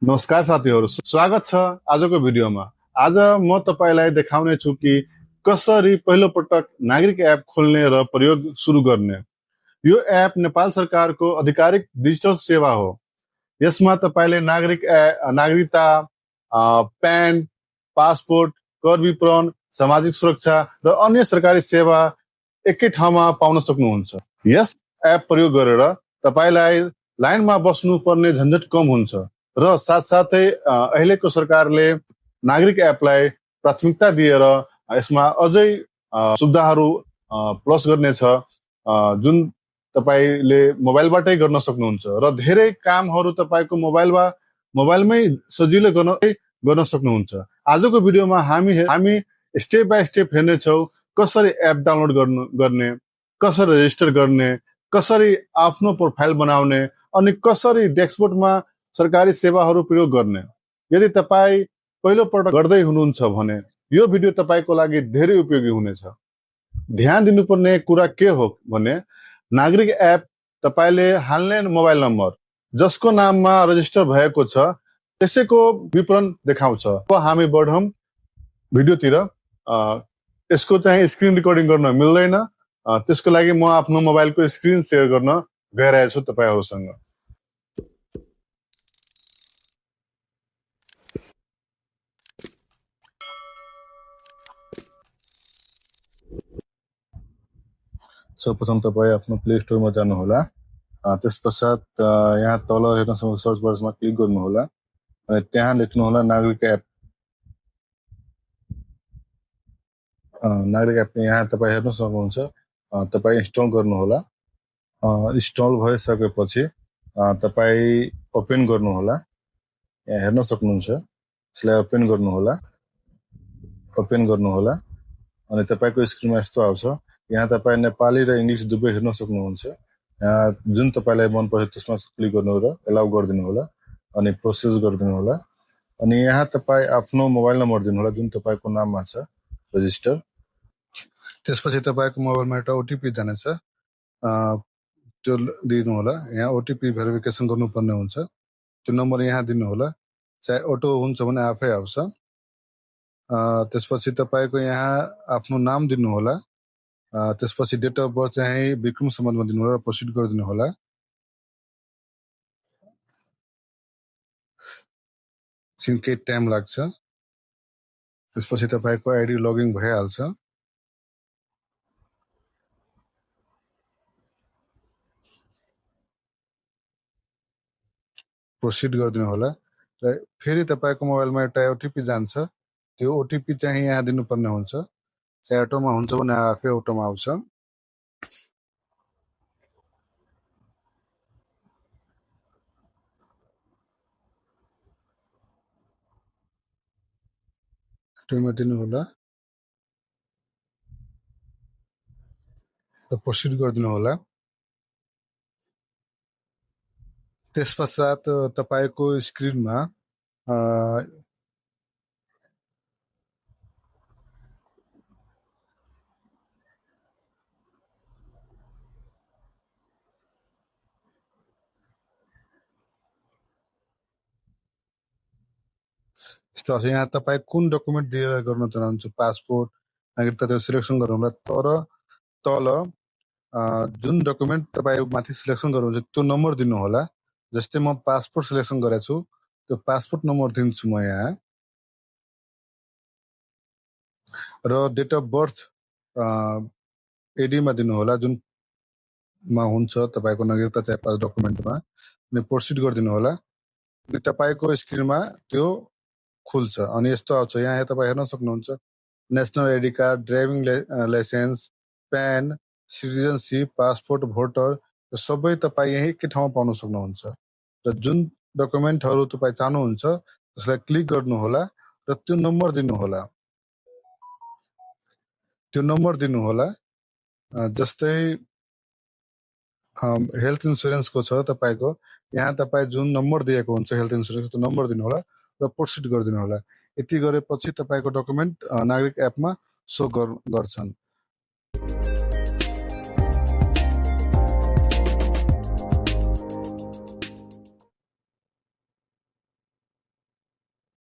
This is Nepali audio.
नमस्कार साथीहरू, स्वागत छ आजको भिडियोमा। आज म तपाईलाई देखाउने छु कि कसरी पहिलो पटक नागरिक एप खोल्ने र प्रयोग सुरु गर्ने। यो एप नेपाल सरकारको आधिकारिक डिजिटल सेवा हो। यसमा तपाईले नागरिकता, प्यान, पासपोर्ट, कर विवरण, सामाजिक सुरक्षा र अन्य सरकारी सेवा एकै ठाउँमा पाउन सक्नुहुन्छ। यस एप प्रयोग गरेर तपाईलाई लाइनमा बस्नु पर्ने झन्झट कम हुन्छ र साथसाथै अहिलेको सरकारले नागरिक एपलाई प्राथमिकता दिएर यसमा अझै सुविधाहरू प्लस गर्नेछ, जुन तपाईले मोबाइलबाटै गर्न सक्नुहुन्छ र धेरै कामहरू तपाईको मोबाइलमै सजिलो गर्न सक्नुहुन्छ। आजको भिडियोमा हामी स्टेप बाई स्टेप हेर्नेछौँ कसरी एप डाउनलोड गर्ने, कसरी रेजिस्टर गर्ने, कसरी आफ्नो प्रोफाइल बनाउने अनि कसरी डेस्कबोर्डमा सरकारी सेवाहरू प्रयोग गर्ने। यदि तपाई पहिलो पटक गर्दै हुनुहुन्छ भने यो भिडियो तपाईको लागि धेरै उपयोगी हुनेछ। ध्यान दिनुपर्ने कुरा के हो भने नागरिक एप तपाईले हाल्ने मोबाइल नम्बर जसको नाममा रजिस्टर भएको छ त्यसैको विवरण देखाउँछ। अब हामी बढौं भिडियोतिर। यसको चाहिँ स्क्रिन रेकर्डिङ गर्न मिल्दैन, त्यसको लागि म आफ्नो मोबाइलको स्क्रिन शेयर गर्न गइरहेको छु तपाईहरुसँग। सर्वप्रथम तपाईं आफ्नो प्ले स्टोरमा जानुहोला। त्यसपश्चात यहाँ तल हेर्न सक्नुहुन्छ सर्च बक्समा क्लिक गर्नुहोला अनि त्यहाँ लेख्नुहोला नागरिक एप। नागरिक एप यहाँ तपाईं हेर्न सक्नुहुन्छ। तपाईं इन्स्टल गर्नुहोला। इन्स्टल भइसकेपछि तपाईं ओपन गर्नुहोला। यहाँ हेर्न सक्नुहुन्छ, यसलाई ओपन गर्नुहोला। अनि तपाईको स्क्रिनमा यस्तो आउँछ। यहाँ तपाईं नेपाली र इंग्लिश दुवै हेर्न सक्नुहुन्छ। यहाँ जुन तपाईलाई मन पर्छ त्यसमा क्लिक गर्नु र एलाउ गरिदिनु होला अनि प्रोसेस गरिदिनु होला। अनि यहाँ तपाईं आफ्नो मोबाइल नम्बर दिनुहोला जुन तपाईको नाममा छ रजिस्टर। त्यसपछि तपाईको मोबाइलमा एउटा ओटीपी जानेछ, त्यो दिनु होला। यहाँ ओटीपी भेरिफिकेसन गर्नुपर्ने हुन्छ। त्यो नम्बर यहाँ दिनु होला, चाहे अटो हुन्छ भने आफै आउँछ। त्यसपछि तपाईको यहाँ आफ्नो नाम दिनु होला। त्यसपछि डेट अफ बर्थ चाहिँ विक्रम सम्बन्धमा दिनु होला र प्रोसिड गरिदिनु होला। केही टाइम लाग्छ। त्यसपछि तपाईको आइडी लगइन भइहाल्छ। प्रोसिड गरिदिनु होला र फेरि तपाईको मोबाइलमा एउटा ओटीपी जान्छ। त्यो ओटीपी चाहिँ यहाँ दिनुपर्ने हुन्छ, चाहे अटोमा हुन्छ भने आफै अटोमा आउँछ। अटोमा दिनु होला र प्रोसिड गरिदिनु होला। त्यसपश्चात तपाईको स्क्रिनमा यस्तो आउँछ। यहाँ तपाई कुन डकुमेन्ट दिएर गर्न चाहनुहुन्छ, पासपोर्ट, नागरिकता, त्यो सिलेक्सन गर्नु होला। तर तल जुन डकुमेन्ट तपाई माथि सिलेक्सन गर्नुहुन्छ त्यो नम्बर दिनु होला। जस्तै म पासपोर्ट सिलेक्सन गरेको छु, त्यो पासपोर्ट नम्बर दिन्छु म यहाँ। र डेट अफ बर्थ एडीमा दिनु होला जुन मा हुन्छ तपाईको नागरिकता चाहे पास डकुमेन्टमा, अनि प्रोसिड गरिदिनु होला। अनि तपाईको स्क्रिनमा त्यो खुल्छ अनि यस्तो आउँछ। यहाँ तपाईँ हेर्न सक्नुहुन्छ national ID card, driving licence, PAN, citizenship, passport, voter, यो सबै तपाईँ यही एकै ठाउँमा पाउन सक्नुहुन्छ। र जुन डकुमेन्टहरू तपाईँ चाहनुहुन्छ त्यसलाई क्लिक गर्नु होला र त्यो नम्बर दिनु होला। जस्तै हेल्थ इन्सुरेन्सको छ तपाईको, यहाँ तपाईँ जुन नम्बर दिएको हुन्छ हेल्थ इन्सुरेन्स त्यो नम्बर दिनु होला र प्रोसिड गरिदिनु होला। यति गरेपछि तपाईको डकुमेन्ट नागरिक एपमा सो गर्छन्।